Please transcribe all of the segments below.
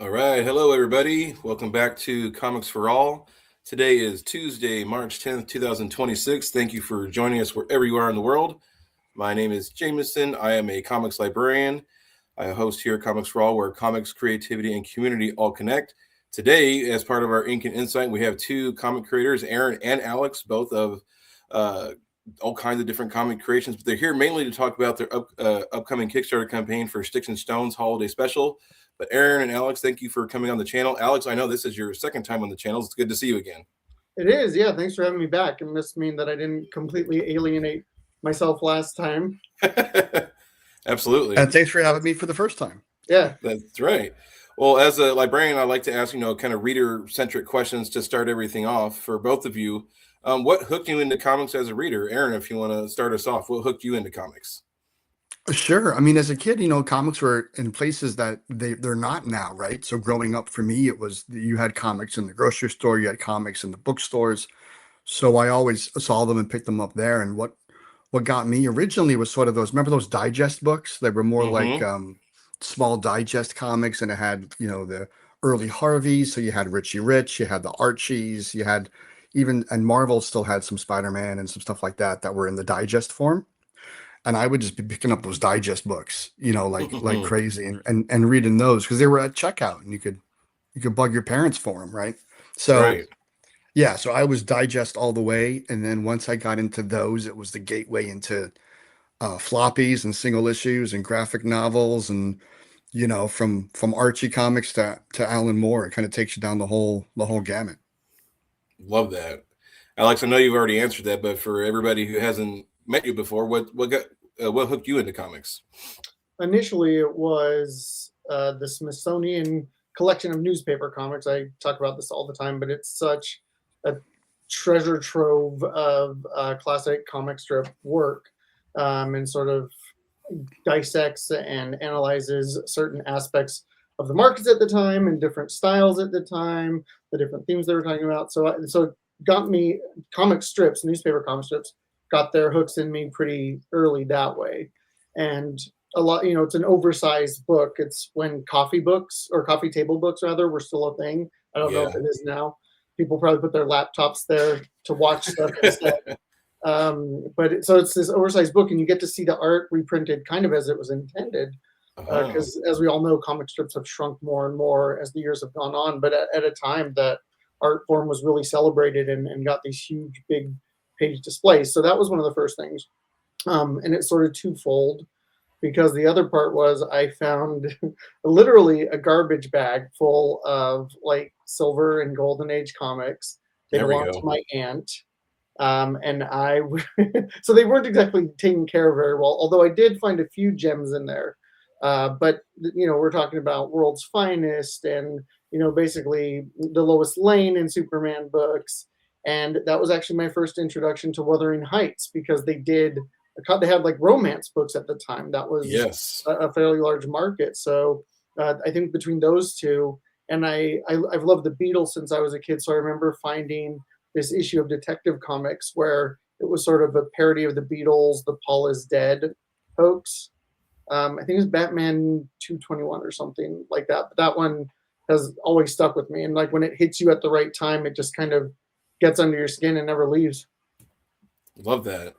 All right. Hello, everybody. Welcome back to Comics for All. Today is Tuesday, March 10th, 2026. Thank you for joining us wherever you are in the world. My name is Jameson. I am a comics librarian. I host here at Comics for All, where comics, creativity, and community all connect. Today, as part of our Ink and Insight, we have two comic creators, Aaron and Alex, both of all kinds of different comic creations. But they're here mainly to talk about their upcoming Kickstarter campaign for Schticks Stones Holiday Special. But Aaron and Alex, thank you for coming on the channel. Alex, I know this is your second time on the channel. It's good to see you again. It is, yeah. Thanks for having me back. It must mean that I didn't completely alienate myself last time. Absolutely. And thanks for having me for the first time. Yeah. That's right. Well, as a librarian, I like to ask, kind of reader-centric questions to start everything off for both of you. What hooked you into comics as a reader? Aaron, if you want to start us off, what hooked you into comics? Sure. I mean, as a kid, comics were in places that they're not now, right? So growing up for me, it was you had comics in the grocery store, you had comics in the bookstores. So I always saw them and picked them up there. And what got me originally was sort of remember those digest books? They were more like small digest comics, and it had, the early Harveys. So you had Richie Rich, you had the Archies, you had and Marvel still had some Spider-Man and some stuff like that were in the digest form. And I would just be picking up those digest books, like crazy, and reading those because they were at checkout, and you could bug your parents for them, right? So Right. yeah, so I was digest all the way, and then once I got into those, it was the gateway into floppies and single issues and graphic novels, and from Archie comics to Alan Moore. It kind of takes you down the whole gamut. Love that. Alex, I know you've already answered that, but for everybody who hasn't met you before, what hooked you into comics? Initially, it was the Smithsonian collection of newspaper comics. I talk about this all the time, but it's such a treasure trove of classic comic strip work, and sort of dissects and analyzes certain aspects of the markets at the time and different styles at the time, the different themes they were talking about. So it got me comic strips, newspaper comic strips, got their hooks in me pretty early that way. And a lot, it's an oversized book. It's when coffee books, or coffee table books rather, were still a thing. I don't know if it is now. People probably put their laptops there to watch stuff instead. So it's this oversized book, and you get to see the art reprinted kind of as it was intended. Because as we all know, comic strips have shrunk more and more as the years have gone on. But at a time that art form was really celebrated and got these huge, big page displays. So that was one of the first things. And it's sort of twofold, because the other part was I found literally a garbage bag full of like silver and golden age comics. They belonged to my aunt. And so they weren't exactly taken care of very well, although I did find a few gems in there. But we're talking about World's Finest and, basically the Lois Lane and Superman books. And that was actually my first introduction to Wuthering Heights, because they had like romance books at the time. That was a fairly large market. So I think between those two, and I've loved the Beatles since I was a kid. So I remember finding this issue of Detective Comics where it was sort of a parody of the Beatles, the Paul is Dead hoax. I think it was Batman 221 or something like that. But that one has always stuck with me. And like when it hits you at the right time, it just kind of gets under your skin and never leaves. Love that.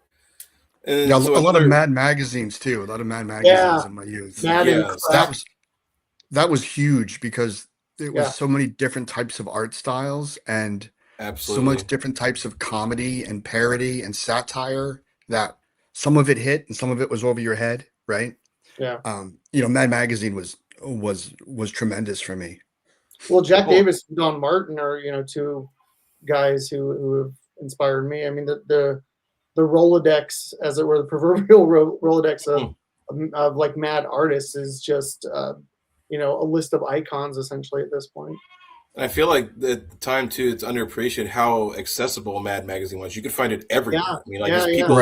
And yeah, a lot of Mad magazines too. A lot of Mad magazines in my youth. That was huge, because it was so many different types of art styles and so much different types of comedy and parody and satire that some of it hit and some of it was over your head, right? Yeah. Mad magazine was tremendous for me. Well, Jack Davis and Don Martin are, two guys who have inspired me. I mean, the Rolodex, as it were, the proverbial Rolodex of like mad artists is just, a list of icons essentially at this point. I feel like at the time too, it's underappreciated how accessible Mad Magazine was. You could find it everywhere. Yeah. I mean, like people,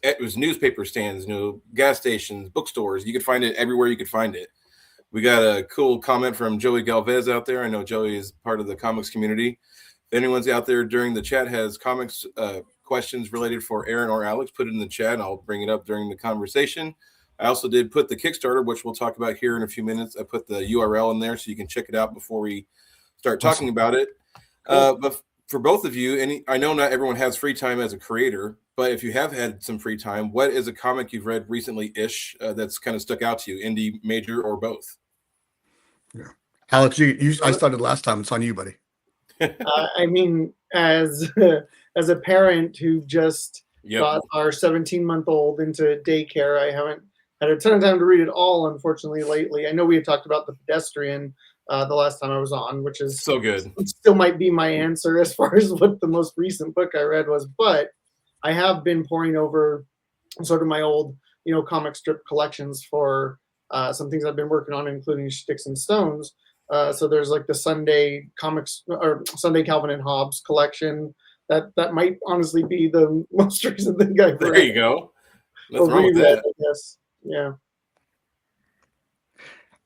it was newspaper stands, gas stations, bookstores. You could find it everywhere you could find it. We got a cool comment from Joey Galvez out there. I know Joey is part of the comics community. If anyone's out there during the chat has comics questions related for Aaron or Alex, put it in the chat and I'll bring it up during the conversation. I also did put the Kickstarter, which we'll talk about here in a few minutes. I put the URL in there so you can check it out before we start talking about it. Cool. But for both of you, I know not everyone has free time as a creator, but if you have had some free time, what is a comic you've read recently-ish that's kind of stuck out to you, indie, major, or both? Yeah. Alex, I started last time. It's on you, buddy. I mean, as a parent who just got our 17-month-old into daycare, I haven't had a ton of time to read it all, unfortunately, lately. I know we had talked about The Pedestrian the last time I was on, which is so good. It still might be my answer as far as what the most recent book I read was, but I have been poring over sort of my old, comic strip collections for some things I've been working on, including Schticks and Stones. So there's like the Sunday comics or Sunday Calvin and Hobbes collection. That might honestly be the most recent thing I've read. There you go. Nothing wrong with that. I guess. Yeah.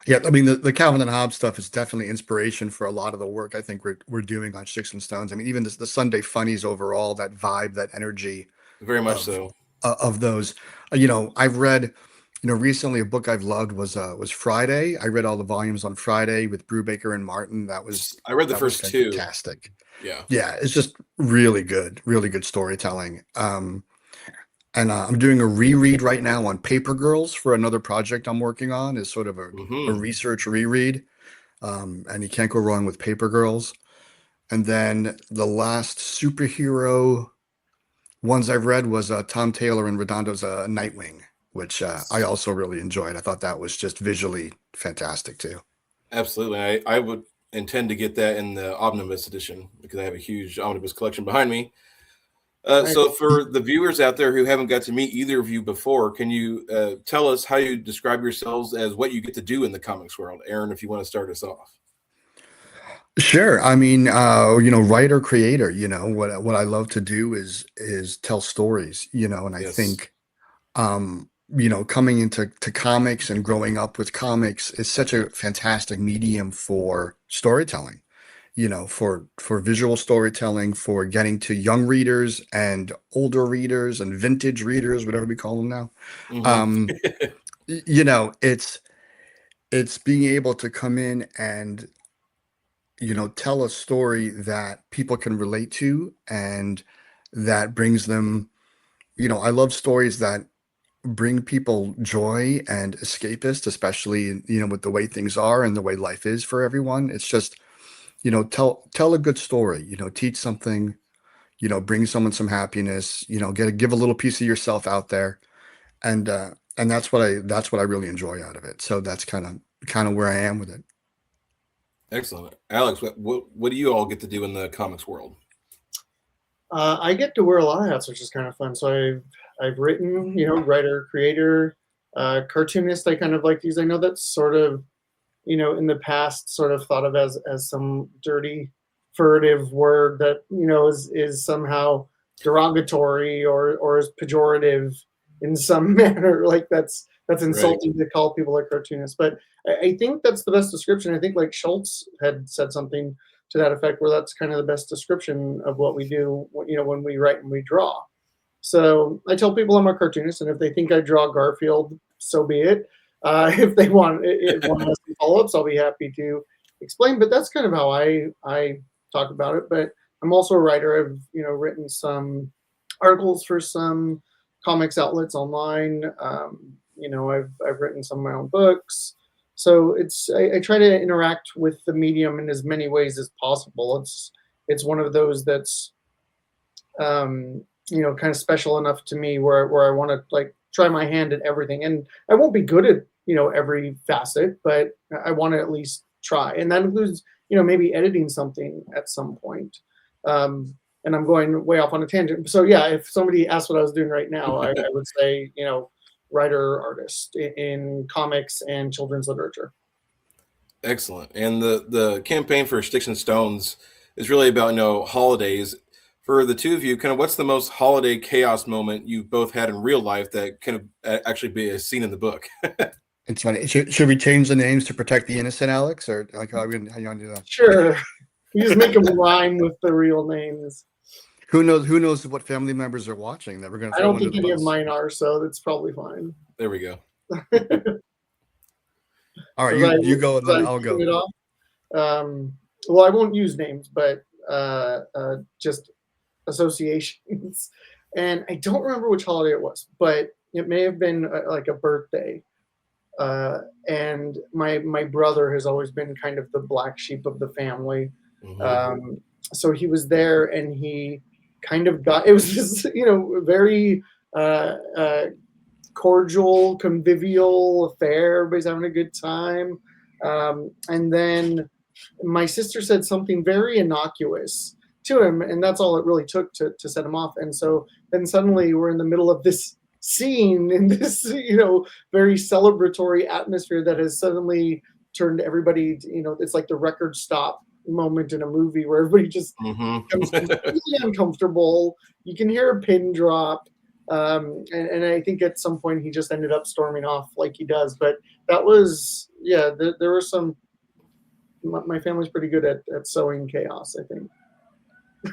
Yeah, I mean the Calvin and Hobbes stuff is definitely inspiration for a lot of the work I think we're doing on Schticks and Stones. I mean, even the Sunday funnies overall, that vibe, that energy, very much so of those. I've read, recently a book I've loved was Friday. I read all the volumes on Friday with Brubaker and Martin. I read the first two. Fantastic. Yeah, it's just really good storytelling. And I'm doing a reread right now on Paper Girls for another project I'm working on. Is sort of a research reread, and you can't go wrong with Paper Girls. And then the last superhero ones I've read was Tom Taylor and Redondo's Nightwing, which I also really enjoyed. I thought that was just visually fantastic too. Absolutely. I would intend to get that in the omnibus edition because I have a huge omnibus collection behind me. So for the viewers out there who haven't got to meet either of you before, can you tell us how you describe yourselves as what you get to do in the comics world? Aaron, if you want to start us off. Sure. I mean, writer, creator, what I love to do is tell stories, and I think, coming into comics and growing up with comics is such a fantastic medium for storytelling, for visual storytelling, for getting to young readers and older readers and vintage readers, whatever we call them now. It's being able to come in and tell a story that people can relate to and that brings them, I love stories that bring people joy and escapist, especially, with the way things are and the way life is for everyone. It's just, tell a good story, teach something, bring someone some happiness, give a little piece of yourself out there. And that's what I really enjoy out of it. So that's kind of where I am with it. Excellent. Alex, what do you all get to do in the comics world? I get to wear a lot of hats, which is kind of fun. So I've written, writer, creator, cartoonist. I kind of like these. I know that's sort of, in the past sort of thought of as some dirty, furtive word that, is somehow derogatory or is pejorative in some manner. Like that's insulting to call people a cartoonist. But I think that's the best description. I think like Schultz had said something to that effect, where that's kind of the best description of what we do, when we write and we draw. So I tell people I'm a cartoonist, and if they think I draw Garfield, so be it. If they want some follow-ups, I'll be happy to explain. But that's kind of how I talk about it. But I'm also a writer. I've written some articles for some comics outlets online. I've written some of my own books. So I try to interact with the medium in as many ways as possible. It's one of those that's kind of special enough to me where I want to like try my hand at everything. And I won't be good at every facet, but I want to at least try. And that includes maybe editing something at some point. And I'm going way off on a tangent. So yeah, if somebody asked what I was doing right now, I would say writer, artist in comics and children's literature. Excellent. And the campaign for Schticks and Stones is really about holidays. For the two of you, kind of what's the most holiday chaos moment you both had in real life that kind of actually be a scene in the book? It's funny. Should we change the names to protect the innocent, Alex, or like how you want to do that? Sure. You just make them rhyme with the real names. Who knows what family members are watching that we're going to. I don't think any of mine are, so that's probably fine. There we go. All right, Was I you go and was then I I'll kicking go. it off? Well, I won't use names, but just associations. And I don't remember which holiday it was, but it may have been like a birthday. And my brother has always been kind of the black sheep of the family. Mhm. So he was there, and he kind of got it was this very uh, cordial, convivial affair. Everybody's having a good time. And then my sister said something very innocuous to him, and that's all it really took to set him off. And so then suddenly we're in the middle of this scene in this, very celebratory atmosphere that has suddenly turned everybody, it's like the record stop moment in a movie where everybody just Mhm. becomes completely uncomfortable. You can hear a pin drop. And I think at some point he just ended up storming off like he does. But that was, yeah, there were some, my family's pretty good at sowing chaos, I think,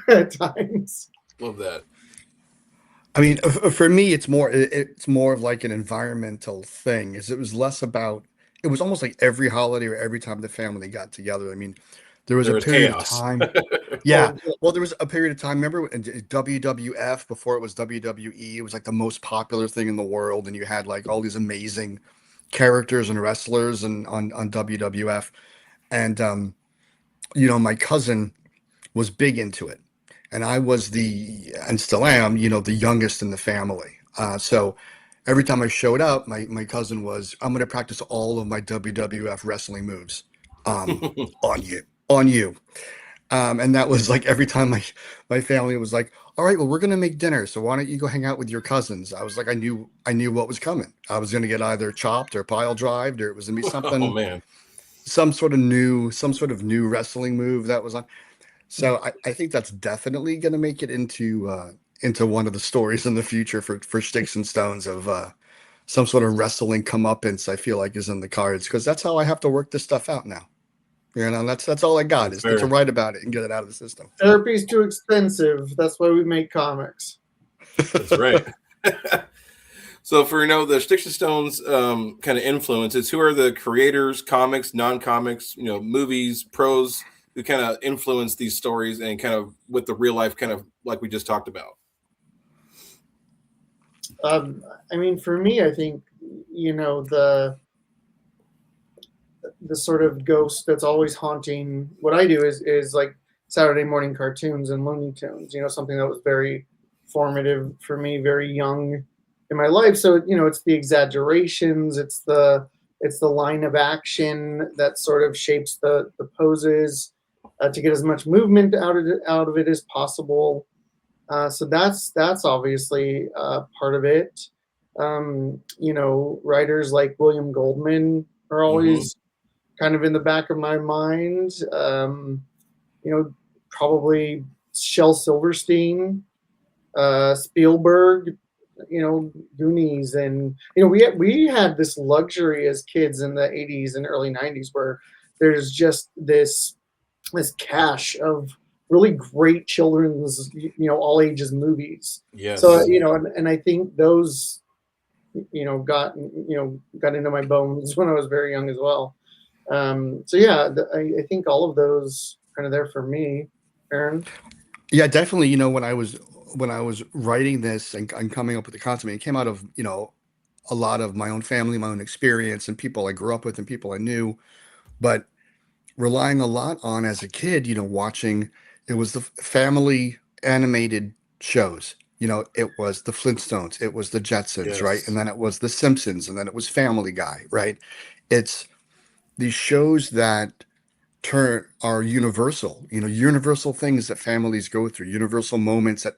at times. Love that. I mean, for me, it's more of like an environmental thing. Is it was less about it was almost like every holiday or every time the family got together. I mean, there was There a was period of chaos. time. Yeah, Oh, well, there was a period of time. Remember when WWF before it was WWE? It was like the most popular thing in the world, and you had like all these amazing characters and wrestlers and on WWF. And my cousin was big into it. And I was and still am, the youngest in the family. So every time I showed up, my cousin was, I'm going to practice all of my WWF wrestling moves on you, on you. And that was like every time my family was like, all right, well, we're going to make dinner. So why don't you go hang out with your cousins? I was like, I knew what was coming. I was going to get either chopped or pile drived, or it was going to be Oh something, man. some sort of new wrestling move that was on. So I think that's definitely going to make it into one of the stories in the future for Sticks and Stones of some sort of wrestling comeuppance. I feel like is in the cards because that's how I have to work this stuff out now. That's all I got That's is to fair. write about it and get it out of the system. therapy's too expensive. That's why we make comics. That's right. So for the Sticks and Stones kind of influences, who are the creators, comics, non-comics, movies, pros who kind of influence these stories and kind of with the real life kind of like we just talked about? I mean, for me, I think the sort of ghost that's always haunting what I do is like Saturday morning cartoons and Looney Tunes. Something that was very formative for me, very young in my life. So it's the exaggerations, it's the line of action that sort of shapes the poses to get as much movement out of it as possible. So that's obviously part of it. Writers like William Goldman are Hmm. always kind of in the back of my mind. Probably Shel Silverstein, Spielberg, Goonies, and we had this luxury as kids in the '80s and early '90s where there's just this cache of really great children's, all ages movies. So Yes. and I think those got into my bones when I was very young as well. So yeah, I think all of those kind of there for me, Aaron. Yeah, definitely. When I was writing this and coming up with the concept, it came out of a lot of my own family, my own experience, and people I grew up with and people I knew. But relying a lot on as a kid, watching it was the family animated shows. It was the Flintstones, it was the Jetsons, right? And Yes. then it was the Simpsons, and then it was Family Guy, right? It's these shows that turn are universal, universal things that families go through, universal moments at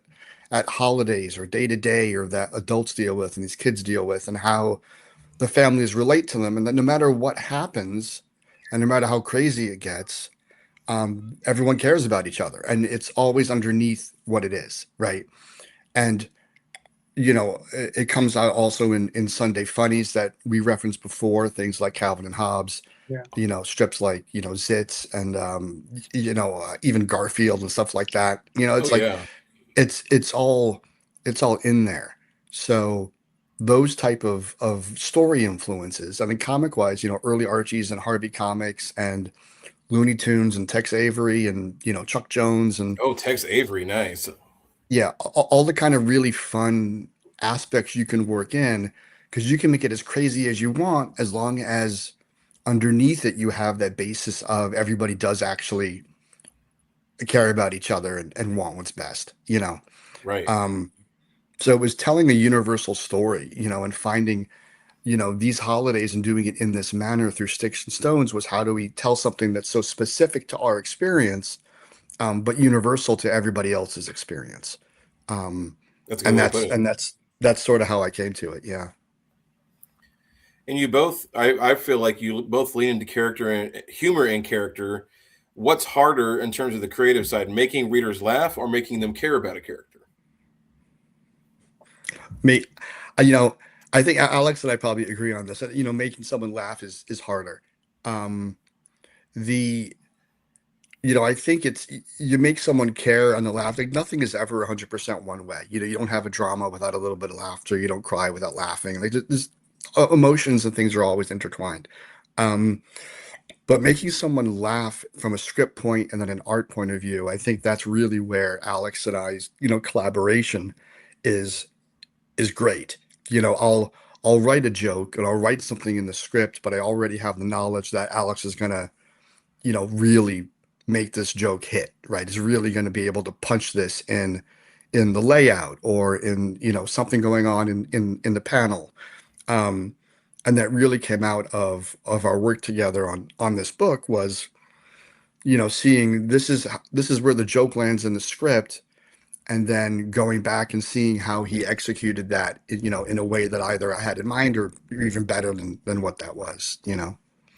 holidays or day to day or that adults deal with and these kids deal with and how the families relate to them and that no matter what happens and no matter how crazy it gets, everyone cares about each other and it's always underneath what it is, right? And it comes out also in Sunday funnies that we referenced before, things like Calvin and Hobbes, Yeah. strips like Zitz and even Garfield and stuff like that. Oh It's like yeah. it's all in there. So those type of story influences. I mean, comic wise, early Archies and Harvey Comics and Looney Tunes and Tex Avery and Chuck Jones and Oh, Tex Avery, nice. yeah, all the kind of really fun aspects you can work in, because you can make it as crazy as you want as long as underneath it you have that basis of everybody does actually care about each other and want what's best. Right. Um, so it was telling a universal story, and finding, these holidays and doing it in this manner through Sticks and Stones was how do we tell something that's so specific to our experience, but universal to everybody else's experience. Um, That's a good and way to put that's it. and that's that's sort of how I came to it. Yeah. And you both, I feel like you both lean into character and humor and character. What's harder in terms of the creative side, making readers laugh or making them care about a character? Me, I- you know, I think Alex and I probably agree on this. Making someone laugh is harder. Um, the I think you make someone care on the laugh. Like nothing is ever 100% one way. You don't have a drama without a little bit of laughter. You don't cry without laughing. Like there's emotions and things are always intertwined. Um, but making someone laugh from a script point and then an art point of view, I think that's really where Alex and I's collaboration is is great. I'll write a joke and I'll write something in the script, but I already have the knowledge that Alex is gonna really make this joke hit, right? Is really going to be able to punch this in the layout or in, something going on in the panel. Um, and that really came out of our work together on this book was, seeing this is where the joke lands in the script and then going back and seeing how he executed that, in a way that either I had in mind or even better than what that was.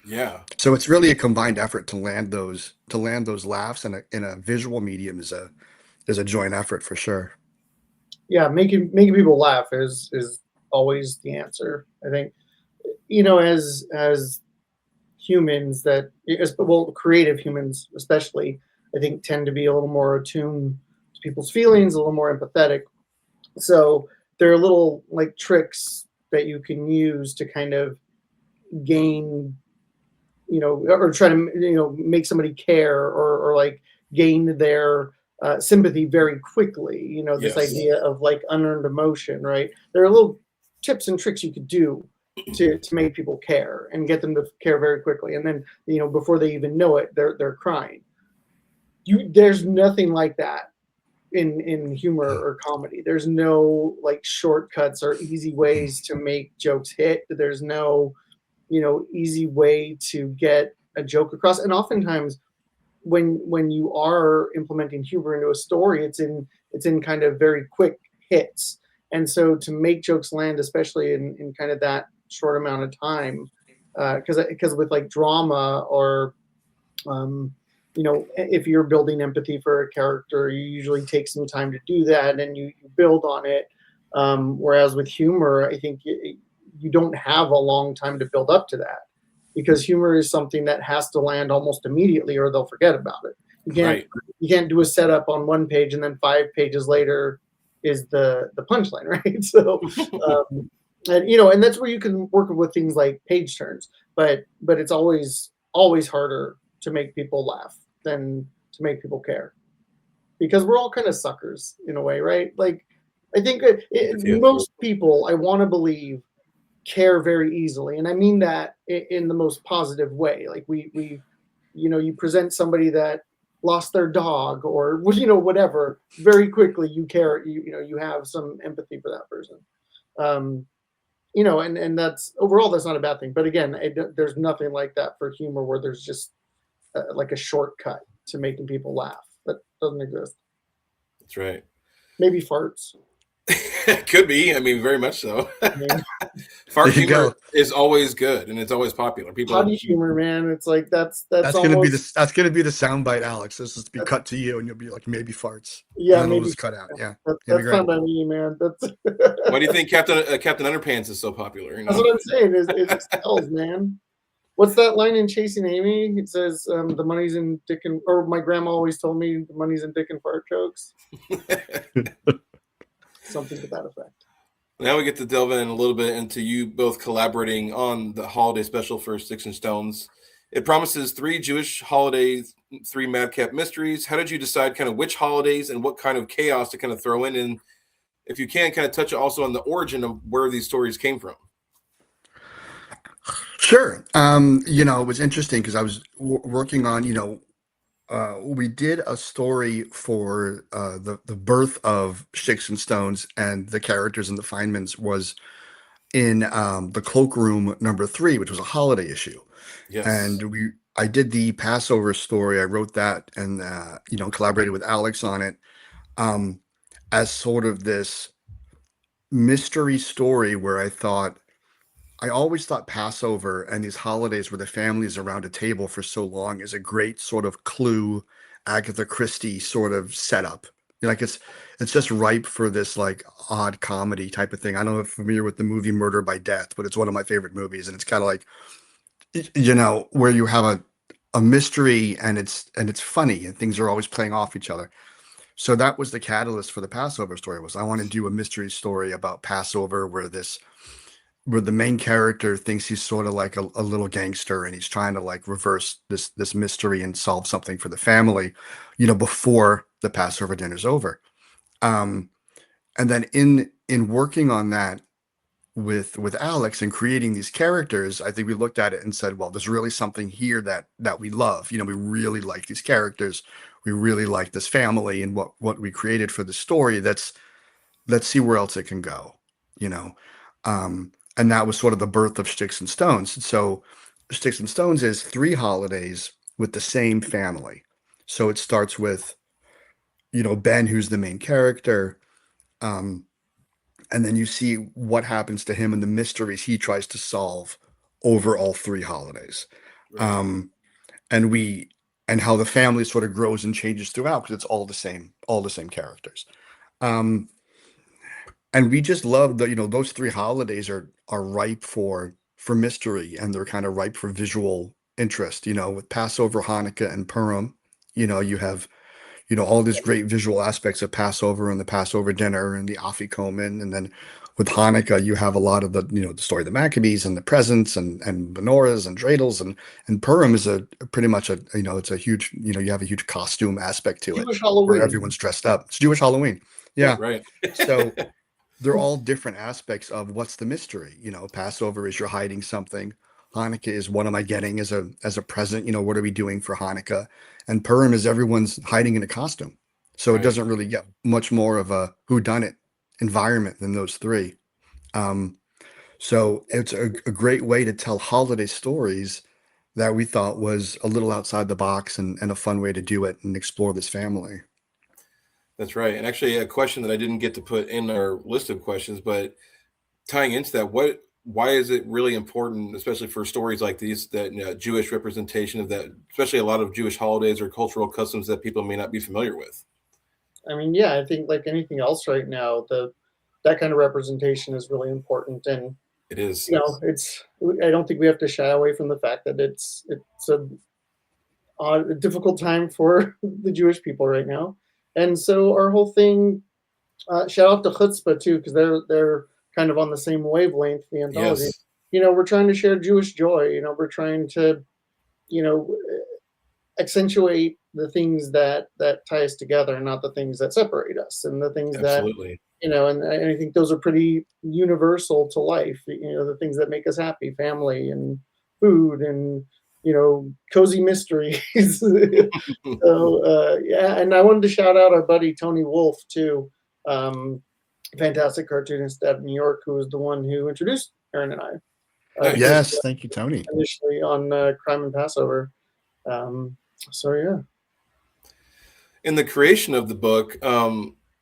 Yeah. So it's really a combined effort to land those laughs in a visual medium is a joint effort for sure. Yeah, making people laugh is always the answer. I think, as humans that, well, creative humans especially, I think tend to be a little more attuned to people's feelings, a little more empathetic. So there are little like tricks that you can use to kind of gain, or try to, make somebody care, or like gain their sympathy very quickly. This Yes. idea of like unearned emotion, right? There are little tips and tricks you could do to make people care and get them to care very quickly, and then before they even know it, they're crying. There's nothing like that in humor or comedy. There's no like shortcuts or easy ways to make jokes hit. There's no easy way to get a joke across. And oftentimes when you are implementing humor into a story, it's in kind of very quick hits. And so to make jokes land, especially in kind of that short amount of time, because with like drama or if you're building empathy for a character, you usually take some time to do that and you build on it. Whereas with humor, I think you don't have a long time to build up to that, because humor is something that has to land almost immediately or they'll forget about it. You can't Right. you can't do a setup on one page and then 5 pages later is the punchline, right? So and that's where you can work with things like page turns, but it's always harder to make people laugh than to make people care, because we're all kind of suckers in a way, right? Like I think With you. most people, I want to believe, care very easily, and I mean that in the most positive way. Like we you present somebody that lost their dog or whatever, very quickly you care, you have some empathy for that person. um and that's overall, that's not a bad thing, but again, there's nothing like that for humor, where there's just like a shortcut to making people laugh. That doesn't exist. That's right. Maybe farts. Could be. I mean, very much so. I mean, There Fart you humor go. is always good and it's always popular. potty People, humor, man. It's like that's That's gonna be almost, the soundbite, Alex. This is to be cut to you, and you'll be like maybe farts, and yeah, then it'll maybe. just cut out. Yeah, it'll be That's great. fine by me, man. That's why do you think Captain Underpants is so popular? that's what I'm saying. Is it sells, man. What's that line in Chasing Amy? It says, "The money's in dick and," or my grandma always told me, "The money's in dick and fart jokes." Something to that effect. Now we get to delve in a little bit into you both collaborating on the holiday special for Sticks and Stones. It promises 3 Jewish holidays, 3 madcap mysteries. How did you decide kind of which holidays and what kind of chaos to kind of throw in? And if you can, kind of touch also on the origin of where these stories came from. Sure. It was interesting because I was working on, we did a story for the birth of Schticks and Stones, and the characters and the Feynmans was in the Cloakroom #3, which was a holiday issue. Yes. And I did the Passover story. I wrote that and collaborated with Alex on it, um, as sort of this mystery story where I always thought Passover and these holidays where the families around a table for so long is a great sort of Clue, Agatha Christie sort of setup. Like it's just ripe for this like odd comedy type of thing. I don't know if you're familiar with the movie Murder by Death, but it's one of my favorite movies, and it's kind of like where you have a mystery and it's funny and things are always playing off each other. So that was the catalyst for the Passover story. Was I want to do a mystery story about Passover where the main character thinks he's sort of like a little gangster, and he's trying to like reverse this mystery and solve something for the family, before the Passover dinner's over. Um, and then in working on that with Alex and creating these characters, I think we looked at it and said, well, there's really something here that we love. We really like these characters. We really like this family and what we created for the story. Let's see where else it can go, you know. And that was sort of the birth of Sticks and Stones. So Sticks and Stones is 3 holidays with the same family. So it starts with, Ben, who's the main character. Um, and then you see what happens to him and the mysteries he tries to solve over all 3 holidays. Right. Um, and we and how the family sort of grows and changes throughout because it's all the same characters. Um, and we just love that, those 3 holidays are ripe for mystery, and they're kind of ripe for visual interest, with Passover, Hanukkah, and Purim. You have, all these great visual aspects of Passover and the Passover dinner and the Afikomen. And then with Hanukkah, you have a lot of the story of the Maccabees and the presents and menorahs and dreidels. And Purim is pretty much it's a huge, you have a huge costume aspect to it Jewish where Halloween. everyone's dressed up. It's Jewish Halloween. Yeah. Right. So they're all different aspects of what's the mystery. Passover is you're hiding something. Hanukkah is what am I getting as a present? What are we doing for Hanukkah? And Purim is everyone's hiding in a costume. So it Right. doesn't really get much more of a whodunit environment than those 3. Um, so it's a great way to tell holiday stories that we thought was a little outside the box and a fun way to do it and explore this family. That's right. And actually, a question that I didn't get to put in our list of questions, but tying into that, why is it really important, especially for stories like these, that Jewish representation of that, especially a lot of Jewish holidays or cultural customs that people may not be familiar with? I mean, yeah, I think like anything else right now, that kind of representation is really important. And It is. it's I don't think we have to shy away from the fact that it's a difficult time for the Jewish people right now. And so our whole thing, shout out to Chutzpah too, because they're kind of on the same wavelength, the anthology. Yes. We're trying to share Jewish joy. We're trying to, you know, accentuate the things that tie us together, not the things that separate us, and the things that Absolutely. and I think those are pretty universal to life. The things that make us happy, family and food and cozy mysteries. So yeah, and I wanted to shout out our buddy Tony Wolf too, fantastic cartoonist out of New York, who was the one who introduced Aaron and I Nice. Yes, thank you, Tony. initially on Crime and Passover. Um, so yeah. In the creation of the book,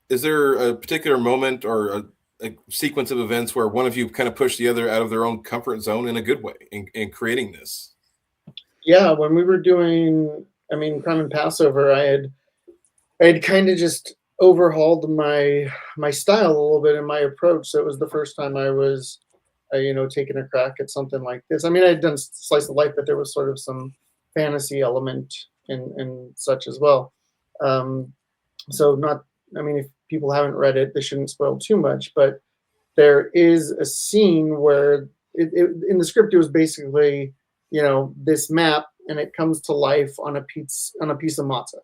is there a particular moment or a sequence of events where one of you kind of pushed the other out of their own comfort zone in a good way in creating this? Yeah, when we were doing, Crime and Passover, I had kind of just overhauled my style a little bit and my approach. So it was the first time I was, taking a crack at something like this. I mean, I had done Slice of Life, but there was sort of some fantasy element and such as well. So not, if people haven't read it, they shouldn't spoil too much. But there is a scene where in the script it was basically, this map, and it comes to life on a piece of matzah.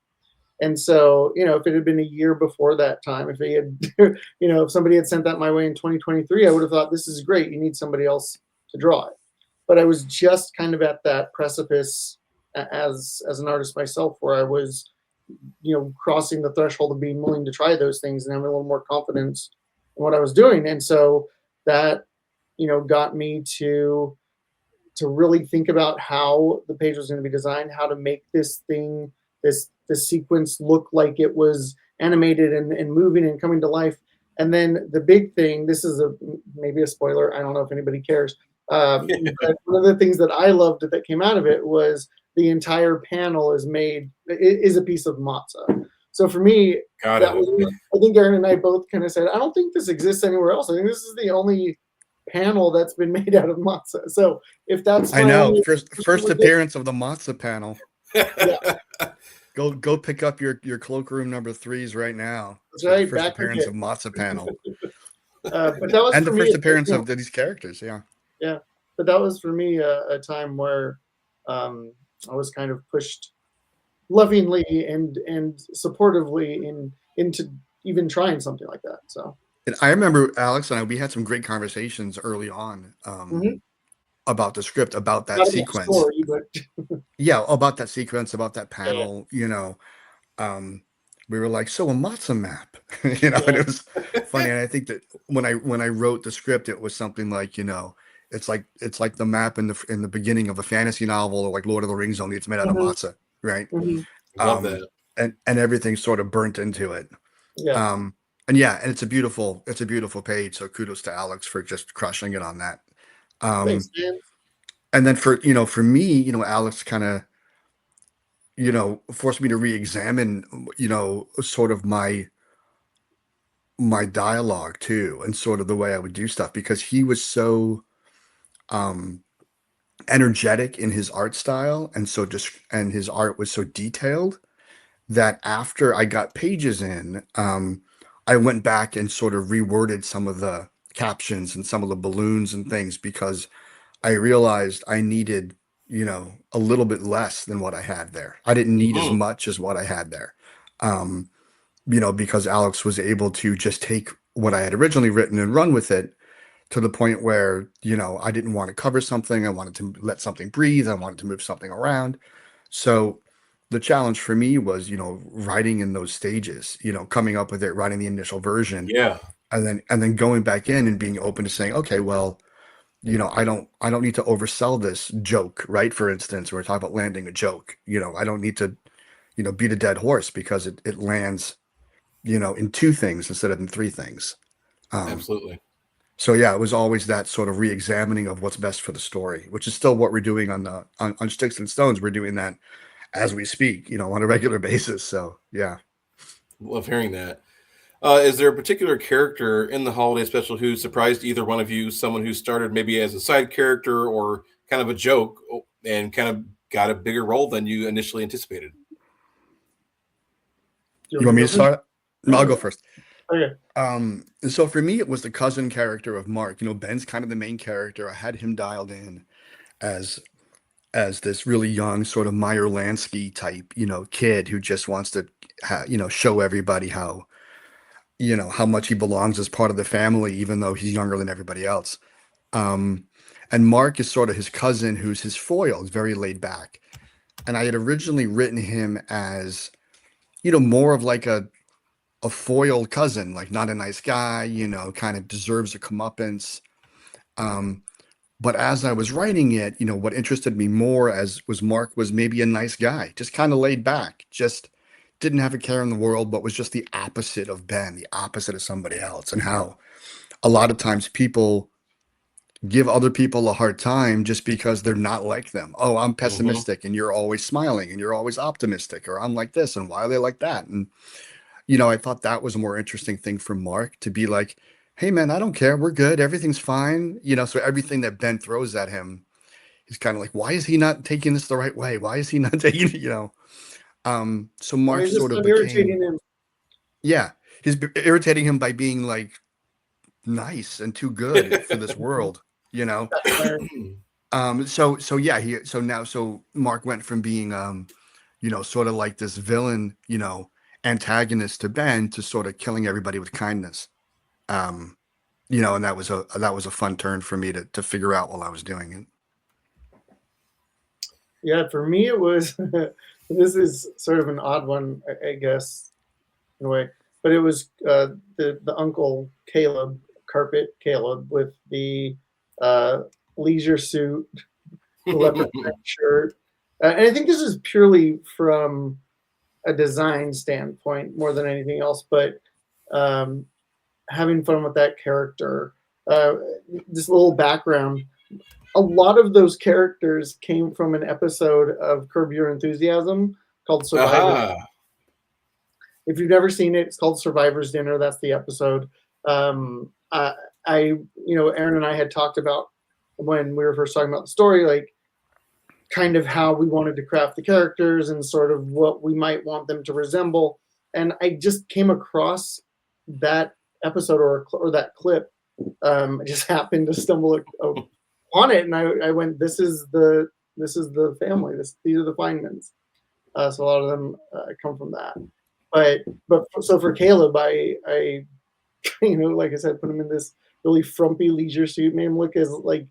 And so, if it had been a year before that time, if they had, if somebody had sent that my way in 2023, I would have thought, this is great. You need somebody else to draw it. But I was just kind of at that precipice as an artist myself, where I was, crossing the threshold of being willing to try those things and having a little more confidence in what I was doing. And so that, got me to really think about how the page was going to be designed, how to make this thing, this sequence look like it was animated and moving and coming to life. And then the big thing, this is maybe a spoiler, I don't know if anybody cares, but one of the things that I loved that came out of it was the entire panel is a piece of matzah. So for me, I think Aaron and I both kind of said, I don't think this exists anywhere else. I think this is the only panel that's been made out of matzah. So if that's I know, first appearance of the matzah panel. Yeah. Go pick up your cloakroom number 3s right now. That's right. First appearance of matzah panel. But that was and the first appearance of these characters. Yeah. Yeah, but that was for me a time where I was kind of pushed lovingly and supportively into even trying something like that. So. And I remember Alex and we had some great conversations early on about the script, about that Not sequence. Story, but yeah, about that sequence, about that panel. Yeah. We were like, so a matzah map, and it was funny. And I think that when I wrote the script, it was something like, it's like the map in the beginning of a fantasy novel, or like Lord of the Rings, only it's made out of matzah, right? Love that. And everything's sort of burnt into it. Yeah. And it's a beautiful page. So kudos to Alex for just crushing it on that. Thanks, man. And then for me, Alex kind of, forced me to re-examine, sort of my dialogue too, and sort of the way I would do stuff, because he was so energetic in his art style, and and his art was so detailed that after I got pages in, I went back and sort of reworded some of the captions and some of the balloons and things, because I realized I needed, a little bit less than what I had there. I didn't need as much as what I had there. Because Alex was able to just take what I had originally written and run with it to the point where, I didn't want to cover something. I wanted to let something breathe. I wanted to move something around. So the challenge for me was, writing in those stages, coming up with it, writing the initial version. Yeah. And then going back in and being open to saying, okay, well, I don't need to oversell this joke, right? For instance, we're talking about landing a joke. I don't need to, beat a dead horse, because it lands, in 2 things instead of in 3 things. Absolutely. So yeah, it was always that sort of re-examining of what's best for the story, which is still what we're doing on Schticks and Stones. We're doing that as we speak, on a regular basis. So yeah. Love hearing that. Is there a particular character in the holiday special who surprised either one of you? Someone who started maybe as a side character or kind of a joke and kind of got a bigger role than you initially anticipated? You want me to start? No, I'll go first. Okay. So for me, it was the cousin character of Mark. Ben's kind of the main character. I had him dialed in as this really young sort of Meyer Lansky type, kid who just wants to, show everybody how much he belongs as part of the family, even though he's younger than everybody else. And Mark is sort of his cousin, who's his foil. He's very laid back. And I had originally written him as, more of like a foil cousin, like not a nice guy, kind of deserves a comeuppance. But as I was writing it, what interested me more was Mark was maybe a nice guy, just kind of laid back, just didn't have a care in the world, but was just the opposite of Ben, the opposite of somebody else. And how a lot of times people give other people a hard time just because they're not like them. Oh, I'm pessimistic and you're always smiling and you're always optimistic, or I'm like this and why are they like that? And, I thought that was a more interesting thing for Mark to be like, hey man, I don't care. We're good. Everything's fine. So everything that Ben throws at him, he's kind of like, why is he not taking this the right way? Why is he not taking it, so Mark sort of irritating him. Yeah, he's irritating him by being like nice and too good for this world, you know. Where So yeah, so Mark went from being sort of like this villain, antagonist to Ben, to sort of killing everybody with kindness. Um, and that was a fun turn for me to figure out while I was doing it. Yeah, for me it was. This is sort of an odd one, I guess, in a way. But it was the uncle Caleb, Carpet Caleb, with the uh, leisure suit, the leopard print shirt, and I think this is purely from a design standpoint more than anything else. But um, having fun with that character. Uh, just a little background. A lot of those characters came from an episode of Curb Your Enthusiasm called Survivor. Aha. If you've never seen it, it's called Survivor's Dinner. That's the episode. Um, I, Aaron and I had talked about when we were first talking about the story, like kind of how we wanted to craft the characters and sort of what we might want them to resemble. And I just came across that episode or that clip. I just happened to stumble on it, and I went, "This is the family. These are the Feynmans." So a lot of them come from that. But so for Caleb, I like I said, put him in this really frumpy leisure suit, made him look as the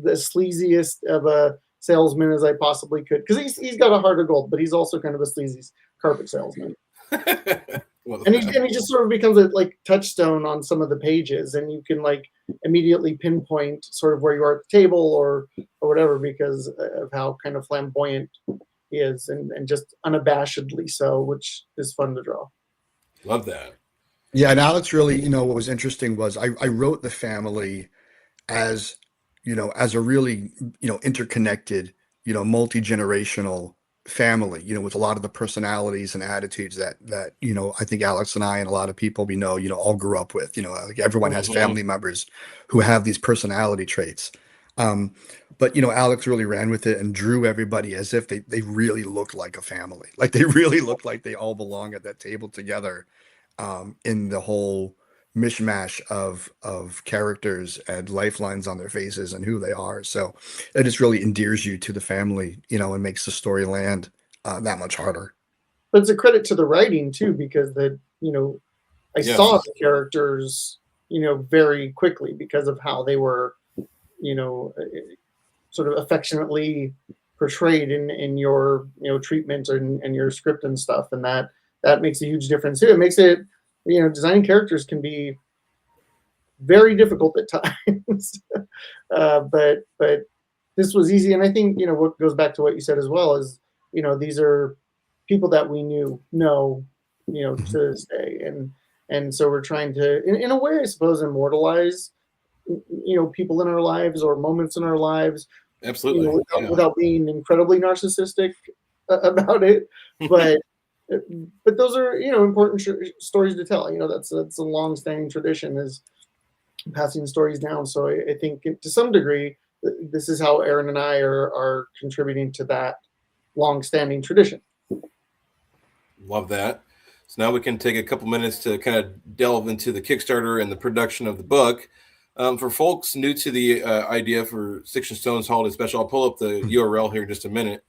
sleaziest of a salesman as I possibly could, because he's got a heart of gold, but he's also kind of a sleazy carpet salesman. And he just sort of becomes a touchstone on some of the pages, and you can immediately pinpoint sort of where you are at the table or whatever, because of how kind of flamboyant he is, and just unabashedly so, which is fun to draw. Love that. Yeah, and Alex really, what was interesting was I wrote the family as, as a really, interconnected, multi-generational family, with a lot of the personalities and attitudes that I think Alex and I and a lot of people we know, all grew up with. Like everyone has family members who have these personality traits. But Alex really ran with it and drew everybody as if they really looked like a family. Like they really looked like they all belong at that table together, in the whole mishmash of characters and lifelines on their faces and who they are. So it just really endears you to the family, and makes the story land that much harder. But it's a credit to the writing too, because I saw Yes. the characters, very quickly because of how they were, sort of affectionately portrayed in your treatment and your script and stuff, and that makes a huge difference too. It makes it, designing characters can be very difficult at times. But this was easy, and I think what goes back to what you said as well is these are people that we know to this day, and so we're trying to in a way, I suppose, immortalize people in our lives or moments in our lives, Absolutely. without being incredibly narcissistic about it. But but those are important stories to tell. That's a long-standing tradition, is passing stories down. So I think to some degree, this is how Aaron and I are contributing to that long-standing tradition. Love that. So now we can take a couple minutes to kind of delve into the Kickstarter and the production of the book. For folks new to the idea for Schticks Stones Holiday Special, I'll pull up the URL here in just a minute.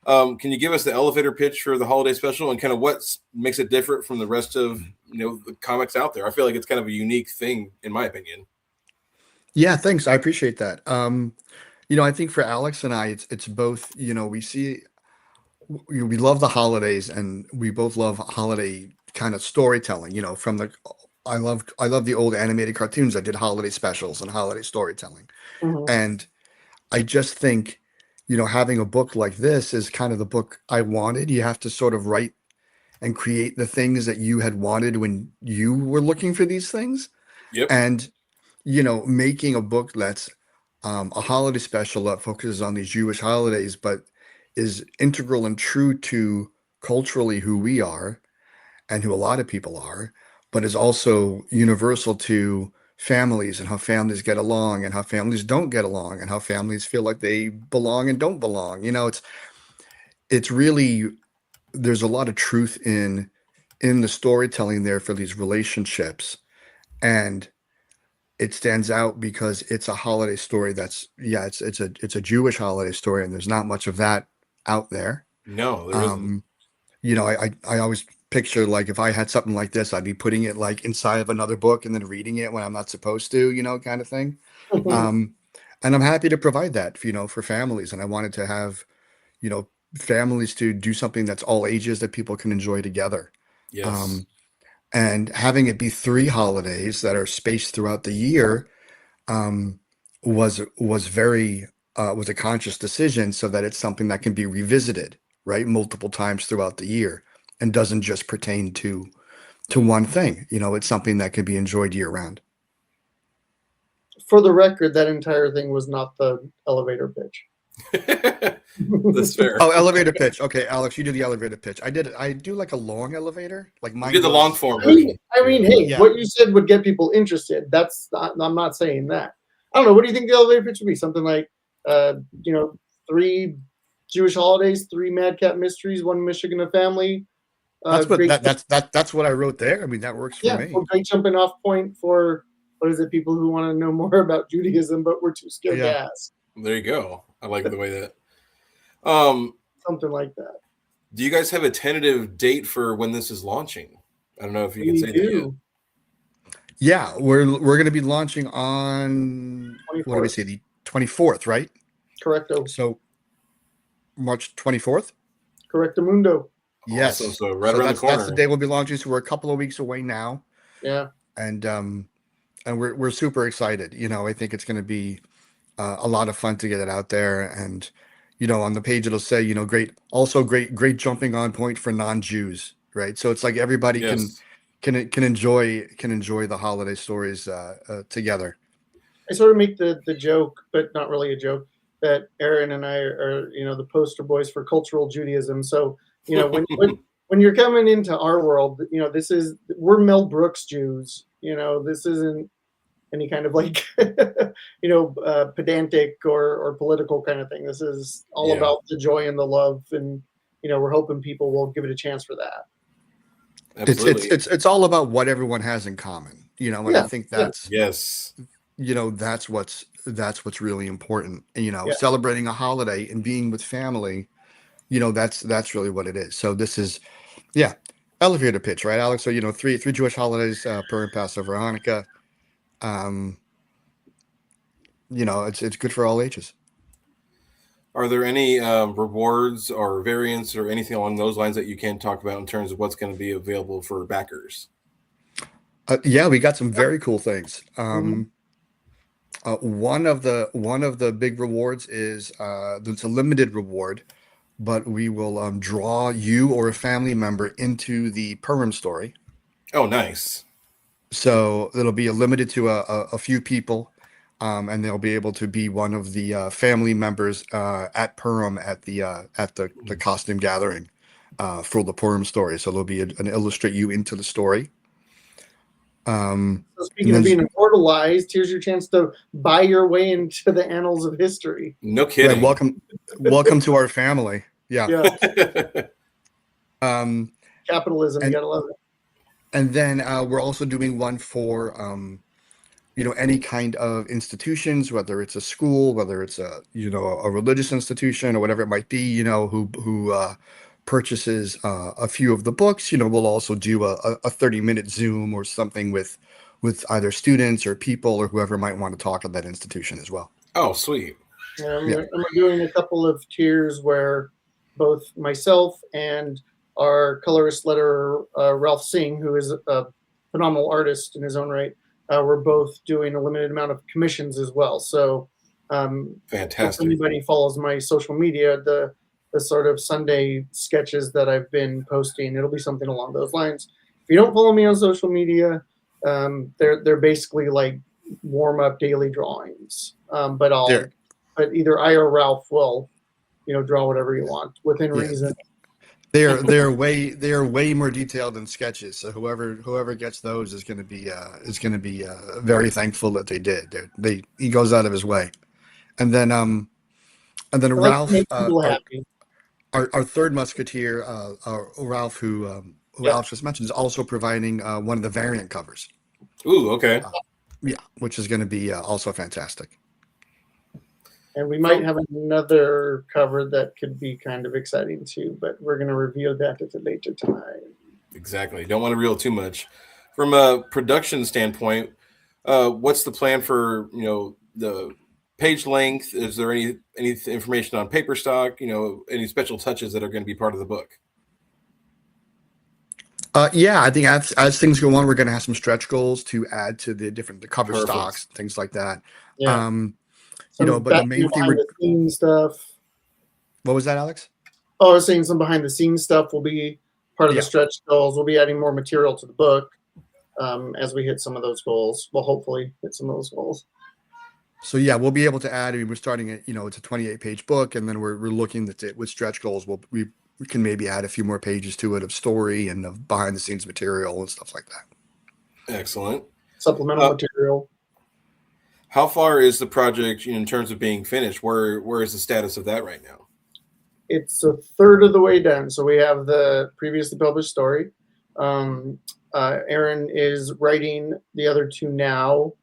Can you give us the elevator pitch for the holiday special and kind of what makes it different from the rest of the comics out there? I feel like it's kind of a unique thing, in my opinion. Yeah, thanks. I appreciate that. I think for Alex and I, it's both, we see, we love the holidays and we both love holiday kind of storytelling, from I love the old animated cartoons that did holiday specials and holiday storytelling. Mhm. And I just think, having a book like this is kind of the book I wanted. You have to sort of write and create the things that you had wanted when you were looking for these things. Yep. And, making a book that's a holiday special that focuses on these Jewish holidays, but is integral and true to culturally who we are and who a lot of people are, but is also universal to families and how families get along and how families don't get along and how families feel like they belong and don't belong. It's really, there's a lot of truth in the storytelling there for these relationships. And it stands out because it's a holiday story that's it's a Jewish holiday story, and there's not much of that out there. No, there isn't. Um, I always picture like if I had something like this, I'd be putting it like inside of another book and then reading it when I'm not supposed to, kind of thing. Um, and I'm happy to provide that, for families. And I wanted to have, you know, families to do something that's all ages that people can enjoy together. Yes. Um, and having it be three holidays that are spaced throughout the year um, was a conscious decision so that it's something that can be revisited, right, multiple times throughout the year and doesn't just pertain to one thing. It's something that can be enjoyed year round. For the record, that entire thing was not the elevator pitch. That's fair. Oh, elevator pitch. Okay, Alex, you do the elevator pitch. I do like a long elevator. Like You mine did the long goes. form I mean, version. hey, Yeah. what you said would get people interested. I'm not saying that. I don't know. What do you think the elevator pitch would be? Something like, you know, 3 Jewish holidays, 3 madcap mysteries, 1 Michigan family. That's what Great, that's what I wrote there. I mean, that works for yeah, me. well, great jumping off point for what is it? People who want to know more about Judaism, but we're too scared Yeah. to ask. There you go. I like the way that. Um, Something like that. do you guys have a tentative date for when this is launching? I don't know if you can We say that yet. do. Yeah, we're going to be launching on what do we 24th. say, the 24th, right? Correcto. So March 24th? Correctamundo. Yes. Awesome. So right around the that's the corner. day we'll be launching. So we're a couple of weeks away now, Yeah. and we're super excited. I think it's going to be a lot of fun to get it out there, and on the page it'll say great jumping on point for non-Jews, right? So it's like everybody Yes. can enjoy the holiday stories together. I sort of make the joke, but not really a joke, that Aaron and I are the poster boys for cultural Judaism. So when you're coming into our world, we're Mel Brooks Jews. This isn't any kind of like pedantic or political kind of thing. This is all Yeah. about the joy and the love, and we're hoping people will give it a chance for that. Absolutely. It's all about what everyone has in common, and I think that's Yes. that's what's really important. Yeah. Celebrating a holiday and being with family, that's really what it is. So this is, elevator pitch, right, Alex? So three Jewish holidays, Purim, Passover, Hanukkah. It's good for all ages. Are there any rewards or variants or anything along those lines that you can talk about in terms of what's going to be available for backers? Yeah, we got some very cool things. Mhm. One of the big rewards is it's a limited reward, but we will draw you or a family member into the Purim story. Oh, nice. So it'll be limited to a few people, and they'll be able to be one of the family members at Purim at the costume gathering for the Purim story. So there'll be an illustrate you into the story. So speaking of being immortalized, here's your chance to buy your way into the annals of history. No kidding. Welcome to our family. Yeah. Capitalism, you gotta love it. And then we're also doing one for any kind of institutions, whether it's a school, whether it's a religious institution or whatever it might be, who purchases a few of the books. We'll also do a 30-minute Zoom or something with either students or people or whoever might want to talk at that institution as well. Oh, sweet. I'm doing a couple of tiers where both myself and our colorist letterer, Ralph Singh, who is a phenomenal artist in his own right, we're both doing a limited amount of commissions as well. So Fantastic. if anybody follows my social media, the sort of Sunday sketches that I've been posting, it'll be something along those lines. If you don't follow me on social media, they're basically like warm up daily drawings. But either I or Ralph will, draw whatever you want within reason. They are way more detailed than sketches. So whoever gets those is going to be very thankful that they did. He goes out of his way, and then Ralph, our third musketeer, Ralph, who Alex just mentioned, is also providing one of the variant covers. Ooh, okay. Yeah, which is going to be also fantastic. And we might have another cover that could be kind of exciting too, but we're going to reveal that at a later time. Exactly. Don't want to reel too much. From a production standpoint, what's the plan for the page length? Is there any information on paper stock? Any special touches that are going to be part of the book? Yeah, I think as things go on, we're going to have some stretch goals to add to the cover Perfect. stocks, things like that. Yeah. But the main thing behind the scenes stuff. What was that, Alex? Oh, I was saying some behind the scenes stuff will be part of the Yeah. stretch goals. We'll be adding more material to the book as we hit some of those goals. We'll hopefully hit some of those goals. So yeah, we'll be able to add. I mean, we're starting at it's a 28-page book, and then we're looking at it with stretch goals. We can maybe add a few more pages to it of story and of behind the scenes material and stuff like that. Excellent. Supplemental material. How far is the project in terms of being finished? Where is the status of that right now? It's a third of the way done. So we have the previously published story. Aaron is writing the other two now.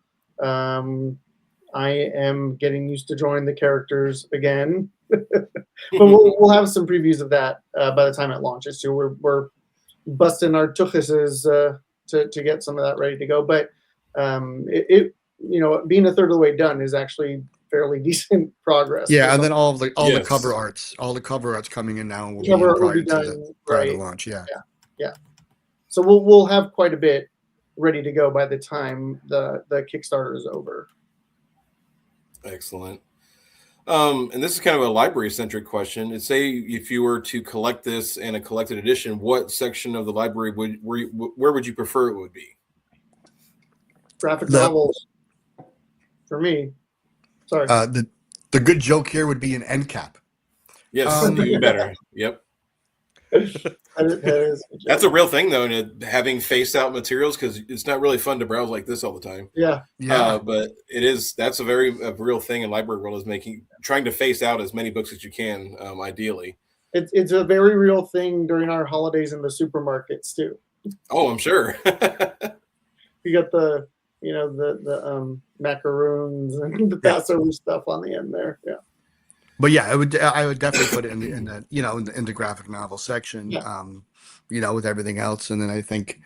I am getting used to drawing the characters again, but we'll have some previews of that by the time it launches. So we're busting our tuchuses to get some of that ready to go. But being a third of the way done is actually fairly decent progress. Yeah, and then all the Yes. cover arts coming in now will be Cover in art will prior be to done, the right. launch. Yeah. So we'll have quite a bit ready to go by the time the Kickstarter is over. Excellent. And this is kind of a library-centric question. Say if you were to collect this in a collected edition, what section of the library where would you prefer it would be? Graphic novels for me. Sorry. The good joke here would be an end cap. Yes, even better. Yep. That's a real thing, though, having face-out materials, because it's not really fun to browse like this all the time. Yeah. But that's a real thing in library world, is trying to face out as many books as you can, ideally. It's a very real thing during our holidays in the supermarkets too. Oh, I'm sure. You got the macaroons and the Passover stuff on the end there. Yeah. But yeah, I would definitely put it in the graphic novel section, with everything else. And then I think,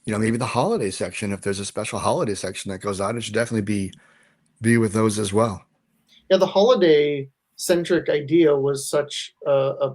maybe the holiday section, if there's a special holiday section that goes out, it should definitely be with those as well. Yeah, the holiday centric idea was such a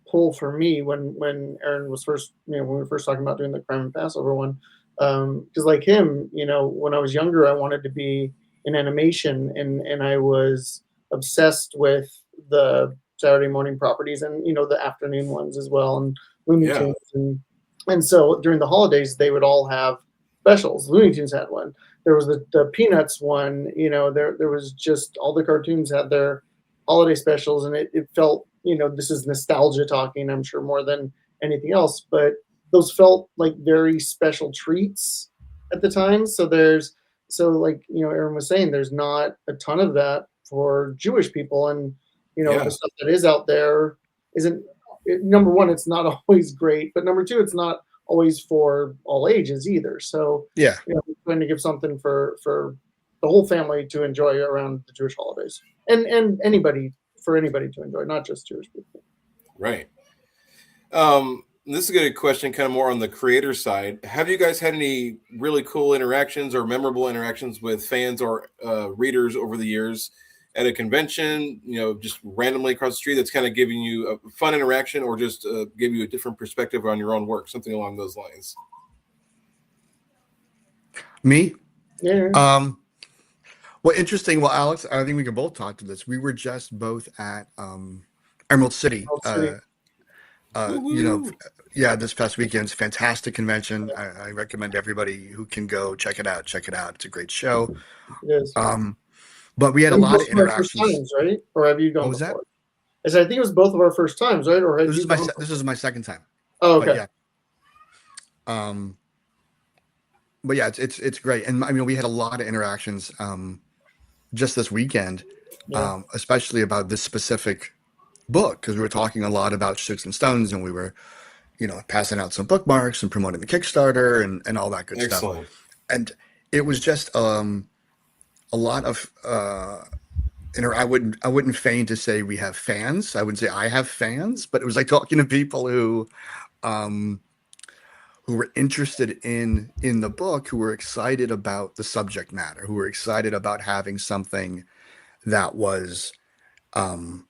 pull for me when Aaron was first, when we were first talking about doing the Crime and Passover one. Because like him, when I was younger, I wanted to be in animation, and I was obsessed with the Saturday morning properties and the afternoon ones as well, and Looney Tunes, and so during the holidays they would all have specials. Looney Tunes had one. There was the Peanuts one. There was just all the cartoons had their holiday specials, and it felt this is nostalgia talking, I'm sure, more than anything else, but those felt like very special treats at the time. So like Aaron was saying, there's not a ton of that for Jewish people, and the stuff that is out there isn't. Number one, it's not always great, but number two, it's not always for all ages either. So yeah, we're trying to give something for the whole family to enjoy around the Jewish holidays, and anybody to enjoy, not just Jewish people. Right. This is a good question, kind of more on the creator side. Have you guys had any really cool interactions or memorable interactions with fans or readers over the years at a convention, just randomly across the street, that's kind of giving you a fun interaction, or just give you a different perspective on your own work, something along those lines? Me? Yeah. Well, interesting. Well, Alex, I think we can both talk to this. We were just both at Emerald City. This past weekend. It's a fantastic convention. I recommend everybody who can go check it out. It's a great show. It is. But we had a lot of interactions. First times, right? Or have you gone What was before? that? I think it was both of our first times, right? Or This is my second time. Oh, okay. But yeah. But yeah, it's great, and I mean, we had a lot of interactions just this weekend, especially about this specific book, because we were talking a lot about Schticks and Stones, and we were, passing out some bookmarks and promoting the Kickstarter and all that good stuff. And it was just a lot of I wouldn't feign to say we have fans. I wouldn't say I have fans, but it was like talking to people um who were interested in the book, who were excited about the subject matter, who were excited about having something that was um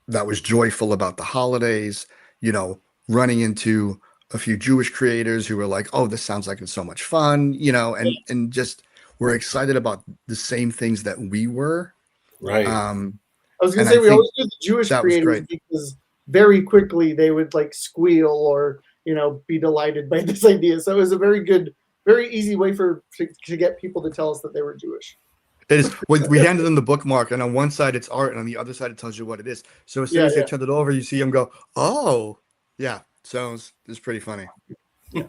that was joyful about the holidays, you know, running into a few Jewish creators who were like, "Oh, this sounds like it's so much fun," and just were excited about the same things that we were. Right. Um, I was gonna and say I we think always do the Jewish that was creators great. because very quickly they would like squeal or be delighted by this idea. So it was a very good, very easy way to get people to tell us that they were Jewish. It is when we handed them the bookmark, and on one side it's art, and on the other side it tells you what it is. So as soon Yeah, as they yeah, turn it over, you see them go, "Oh, yeah." So it's pretty funny. yeah.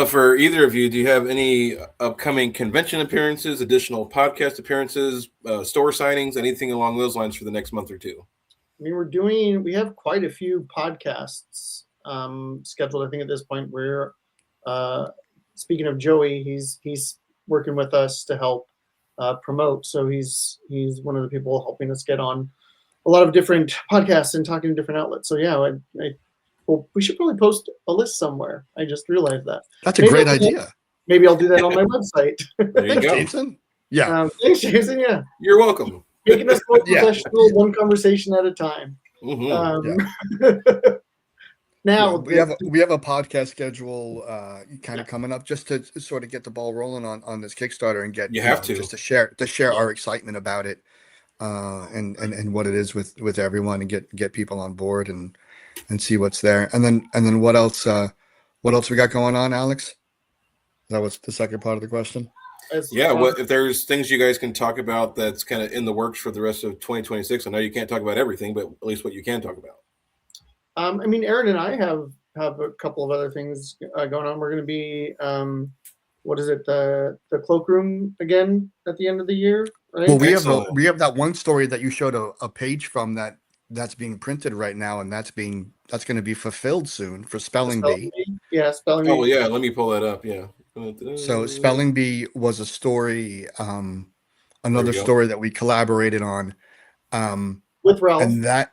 For either of you, do you have any upcoming convention appearances, additional podcast appearances, store signings, anything along those lines for the next month or two? I mean, we have quite a few podcasts scheduled. I think at this point we're uh, speaking of Joey, he's working with us to help promote. So he's one of the people helping us get on a lot of different podcasts and talking to different outlets. So yeah, well, we should probably post a list somewhere. I just realized that. That's a Maybe great idea. I'll do that on my website. There you Thanks, go. Jason. Yeah, Thanks, Jason. Yeah, You're welcome. making us more yeah, professional, one conversation at a time. Hmm. Um, yeah. Yeah, now, we have a podcast schedule kind of coming up just to sort of get the ball rolling on this Kickstarter and get You have just to. to share our excitement about it and what it is with everyone and get people on board and see what's there. And then what else we got going on, Alex? That was the second part of the question. as Yeah. What if there's things you guys can talk about that's kind of in the works for the rest of 2026? I know you can't talk about everything, but at least what you can talk about. I mean, Aaron and I have a couple of other things going on. We're going to be what is it, the cloakroom again at the end of the year, right? Well, Excellent. we have that one story that you showed a page from that's being printed right now, and that's going to be fulfilled soon for Spelling Bee. Yeah, spelling Oh, well, bee. yeah. Let me pull that up. Yeah. So Spelling Bee was a story, There we another go. story that we collaborated on, With Ralph. and that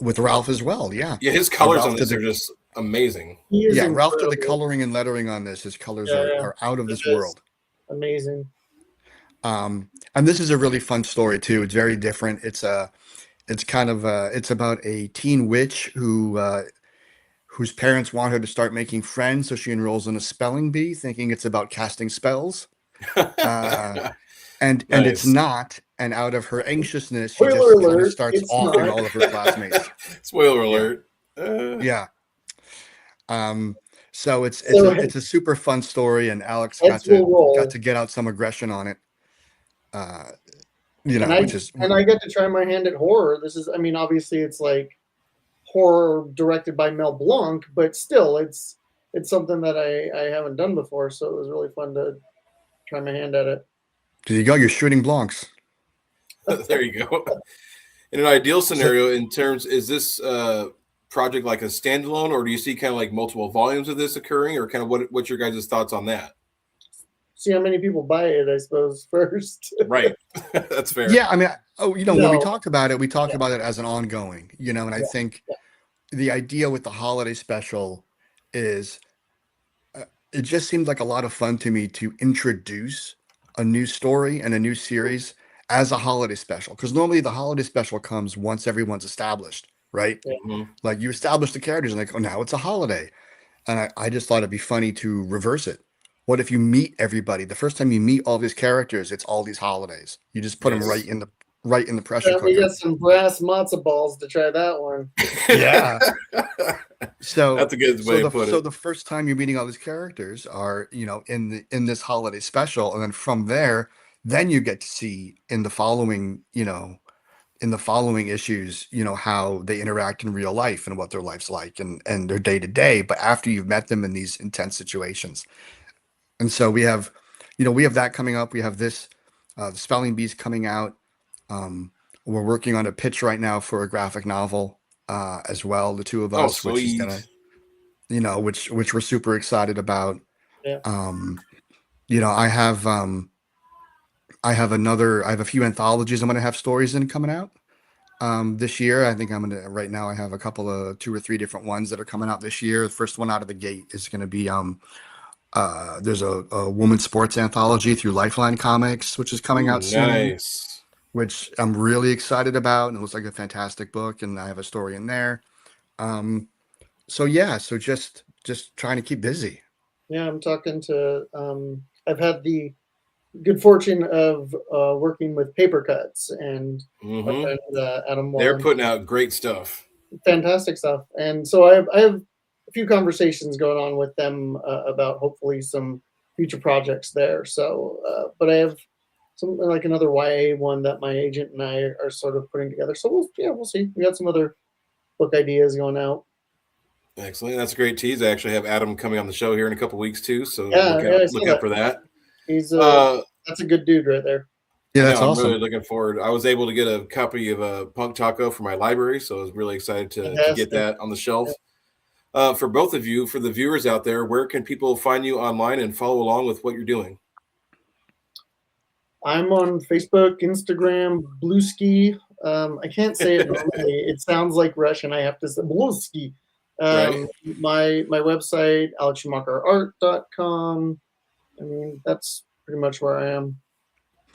with Ralph as well. Yeah, Yeah. His colors on Ralph did this are just amazing. He is Ralph did the incredible. coloring and lettering on this. His colors Yeah, are out of it this is world. amazing. And this is a really fun story too. It's very different. It's kind of it's about a teen witch whose parents want her to start making friends, so she enrolls in a spelling bee, thinking it's about casting spells. Uh, and it's Nice. not. And out of her anxiousness, she Spoiler just kind of alert, starts it's offing not. all of her classmates. Spoiler Yeah, alert. yeah. Um, so So it's a super fun story, and Alex heads will got roll. to get out some aggression on it. Uh, And which is I get to try my hand at horror. This is, I mean, obviously it's like horror directed by Mel Blanc, but still it's something that I haven't done before, so it was really fun to try my hand at it. there you go. You're shooting blanks. There you go. In an ideal So scenario, in terms, is this project like a standalone, or do you see kind of like multiple volumes of this occurring, or kind of what's your guys' thoughts on that? See how many people buy it, I suppose, first. Right. That's fair. yeah, I mean, when we No. talked about it, we talked Yeah, about it as an ongoing, and I yeah, think yeah. the idea with the holiday special is it just seemed like a lot of fun to me to introduce a new story and a new series as a holiday special. Because normally the holiday special comes once everyone's established, right? Mhm. Like you establish the characters and like, oh, now it's a holiday. And I just thought it'd be funny to reverse it. What if you meet everybody? The first time you meet all these characters, it's all these holidays. You just put them Yes. right in the pressure We cooker. got some brass matzo balls to try that one. Yeah. So That's a good way to put so it. the first time you're meeting all these characters are, in this holiday special, and then from there, then you get to see in the following issues, how they interact in real life and what their life's like and their day to day, but after you've met them in these intense situations. And so we have that coming up. We have this the spelling bees coming out. We're working on a pitch right now for a graphic novel as well, the two of Oh, us, which is sweet. gonna, which we're super excited about. Yeah. Um, you know, I have a few anthologies I'm going to have stories in coming out this year. I think right now I have a couple of 2 or 3 different ones that are coming out this year. The first one out of the gate is going to be there's a women's sports anthology through Lifeline Comics, which is coming Ooh, out soon, nice. which I'm really excited about. And it looks like a fantastic book, and I have a story in there. Um, so yeah, so just trying to keep busy. Yeah, I'm talking to. I've had the good fortune of working with Paper Cuts and our Hmm. friend Adam They're Wallen. putting out great stuff. Fantastic stuff. And so I have a few conversations going on with them about hopefully some future projects there. So, but I have some like another YA one that my agent and I are sort of putting together. So we'll see. We got some other book ideas going out. Excellent. That's a great tease. I actually have Adam coming on the show here in a couple weeks too, so Yeah, I saw look out that. for that. He's Uh, that's a good dude right there. Yeah, I that's know. I'm really awesome. looking forward. I was able to get a copy of Punk Taco for my library, so I was really excited to get Fantastic. that on the shelf. For both of you, for the viewers out there, where can people find you online and follow along with what you're doing? I'm on Facebook, Instagram, Blueski. I can't say it normally. It sounds like Russian. I have to say Blueski. Right. My website, alexschumacherart.com. I mean, that's pretty much where I am.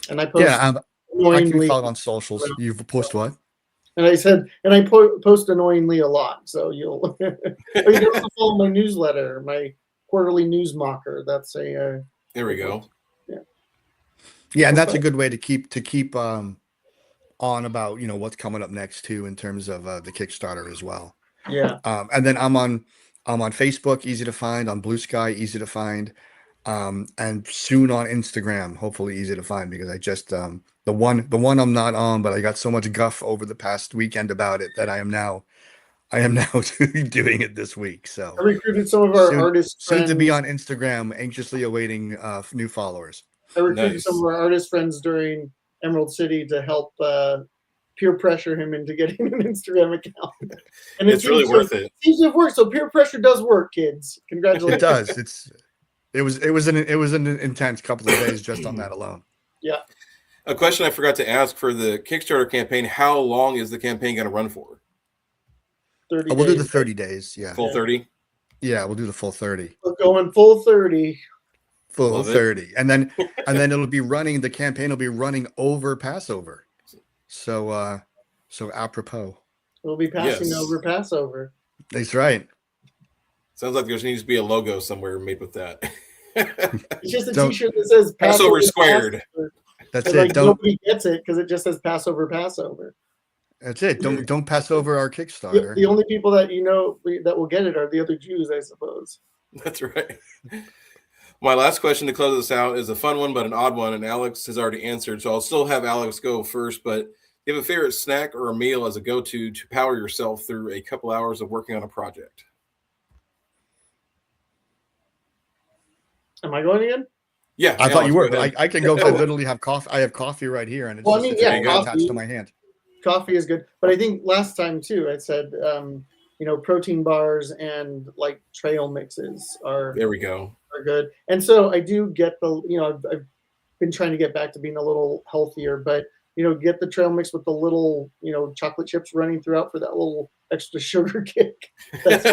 And I Yeah, post I can be annoyingly. followed on socials. You've posted what? And I said, and I post annoyingly a lot. So you'll, or you can also follow my newsletter, my quarterly news mocker. That's There we go. yeah. Yeah, and that's a Okay. good way to keep on about what's coming up next too in terms of the Kickstarter as well. Yeah. And then I'm on Facebook, easy to find, on Blue Sky, easy to find, and soon on Instagram, hopefully easy to find because I just the one I'm not on, but I got so much guff over the past weekend about it that I am now doing it this week. I So recruited some of our soon artist soon to be friends. on Instagram, anxiously awaiting new followers. I recruited some of Nice. our artist friends during Emerald City to help peer pressure him into getting an Instagram account, and It's really worth it. seems to have worked. So peer pressure does work, kids. It Congratulations. does. It was an intense couple of days just on that alone. Yeah, A question I forgot to ask for the Kickstarter campaign: how long is the campaign going to run for? 30 We'll do days. the 30 days. Yeah. Full 30. Yeah, we'll do the full 30. We're going full 30. Full Love it. 30. And then the campaign will be running over Passover. So apropos. We'll be passing Yes. over Passover. That's right. Sounds like there needs to be a logo somewhere made with that. It's just a Don't- T-shirt that says Passover squared. Passover. That's And it. like Don't nobody gets it because it just says Passover, Passover. that's it. Don't pass over our The Kickstarter. only people that that will get it are the other Jews, I suppose. That's right. My last question to close this out is a fun one, but an odd one, and Alex has already answered, so I'll still have Alex go first. But do you have a favorite snack or a meal as a go-to to power yourself through a couple hours of working on a project? Am I going again? Yeah, I thought you Alex, were. go ahead. I can go. I literally have coffee. I have coffee right here, and it's Well, I just mean, it's yeah, right go. attached to my hand. Coffee is good, but I think last time too, I said protein bars and like trail mixes are There we go. good. And so I do get I've been trying to get back to being a little healthier, but get the trail mix with the little chocolate chips running throughout for that little extra sugar kick. That's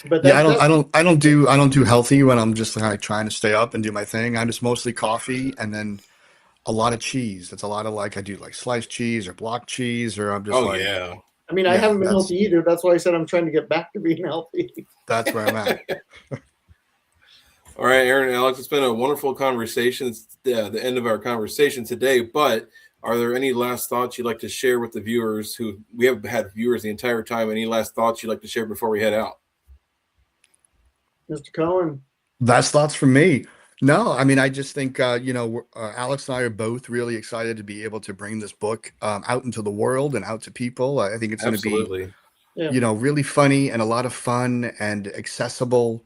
but Yeah, that, I don't do healthy when I'm just like trying to stay up and do my thing. I'm just mostly coffee and then a lot of cheese. It's a lot of like I do like sliced cheese or block cheese or I'm just Oh, like yeah. I mean, I yeah, haven't been that's healthy either. That's why I said I'm trying to get back to being healthy. that's where I'm at. All right, Aaron and Alex, it's been a wonderful conversation. It's the end of our conversation today, but are there any last thoughts you'd like to share with the viewers who we have had viewers the entire time? Any last thoughts you'd like to share before we head out? Mr. Cohen. That's thoughts from me. No, I mean, I just think, Alex and I are both really excited to be able to bring this book out into the world and out to people. I think it's going to be, Absolutely. Yeah. really funny and a lot of fun and accessible.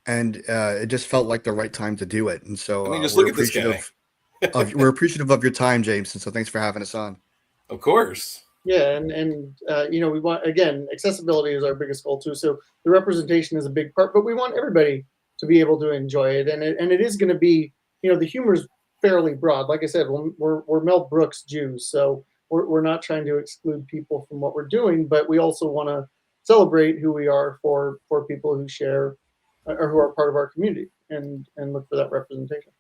And it just felt like the right time to do it. And so I mean, just we're look at this guy. appreciative of your time, James. And so thanks for having us on. Of course. Yeah, and we want, again, accessibility is our biggest goal too. So the representation is a big part, but we want everybody to be able to enjoy it. And it is going to be, the humor is fairly broad. Like I said, we're Mel Brooks Jews, so we're not trying to exclude people from what we're doing, but we also want to celebrate who we are for people who share or who are part of our community, and look for that representation.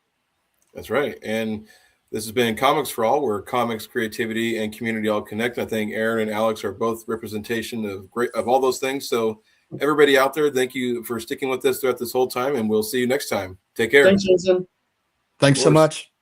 That's right. And this has been Comics for All, where comics, creativity, and community all connect. I think Aaron and Alex are both representation of all those things. So everybody out there, thank you for sticking with us throughout this whole time, and we'll see you next time. Take care. Thanks, Jason. Thanks so much.